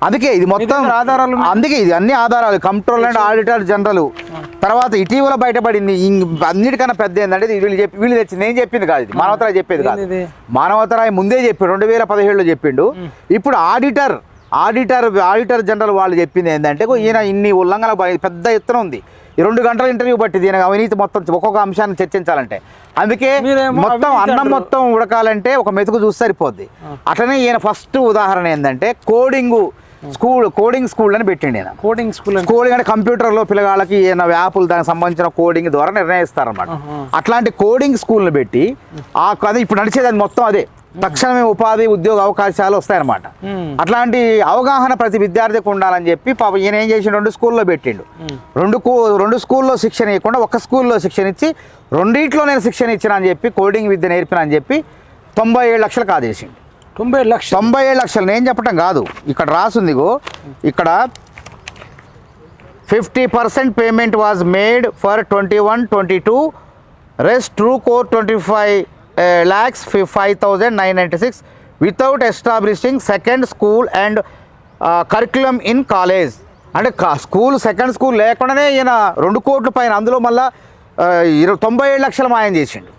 అందుకే ఇది మొత్తం ఆధారాలు, అందుకే ఇది అన్ని ఆధారాలు, కంట్రోలర్ అండ్ ఆడిటర్ జనరల్. తర్వాత ఇటీవల బయటపడింది అన్నిటికన్నా పెద్ద ఏంటంటే వీళ్ళు తెచ్చింది, నేను చెప్పింది కాదు, ఇది మానవతరాయ్ చెప్పేది కాదు. మానవతరాయ్ ముందే చెప్పిండు, 2017లో చెప్పిండు. ఇప్పుడు ఆడిటర్ జనరల్ వాళ్ళు చెప్పింది ఏంటంటే ఈయన ఇన్ని ఉల్లంఘన పెద్ద ఎత్తున ఉంది. 2 గంటల ఇంటర్వ్యూ పట్టింది ఈయన అవినీతి మొత్తం ఒక్కొక్క అంశాన్ని చర్చించాలంటే. అందుకే మొత్తం అన్నం మొత్తం ఉడకాలంటే ఒక మెతుకు చూస్తే సరిపోద్ది. అట్లనే ఈయన ఫస్ట్ ఉదాహరణ ఏంటంటే కోడింగ్ స్కూల్ అని పెట్టిండి ఈయన. కోడింగ్ అంటే కంప్యూటర్లో పిల్లగాళ్ళకి ఏమైనా యాప్లు దానికి సంబంధించిన కోడింగ్ ద్వారా నిర్ణయిస్తారన్నమాట. అట్లాంటి కోడింగ్ స్కూల్ని పెట్టి అదే ఇప్పుడు నడిచేది అది మొత్తం అదే. తక్షణమే ఉపాధి ఉద్యోగ అవకాశాలు వస్తాయన్నమాట. అట్లాంటి అవగాహన ప్రతి విద్యార్థికి ఉండాలని చెప్పి పాప ఈయన ఏం చేసి 2 స్కూల్లో పెట్టిండు. 2 స్కూల్లో శిక్షణ ఇవ్వకుండా 1 స్కూల్లో శిక్షణ ఇచ్చి 2 నేను శిక్షణ ఇచ్చిన అని చెప్పి కోడింగ్ విద్య నేర్పిన అని చెప్పి 97 లక్షలకు ఆదేశిండు. 97 లక్షలు నేను చెప్పటం కాదు, ఇక్కడ రాసింది. ఇక్కడ 50% payment was made for 21-22, rest true core 25,05,996 without establishing second school and curriculum in college. అంటే సెకండ్ స్కూల్ లేకుండానే ఈయన 2 కోట్ల పైన, అందులో మళ్ళీ 97 లక్షలు మాయం చేసిండు.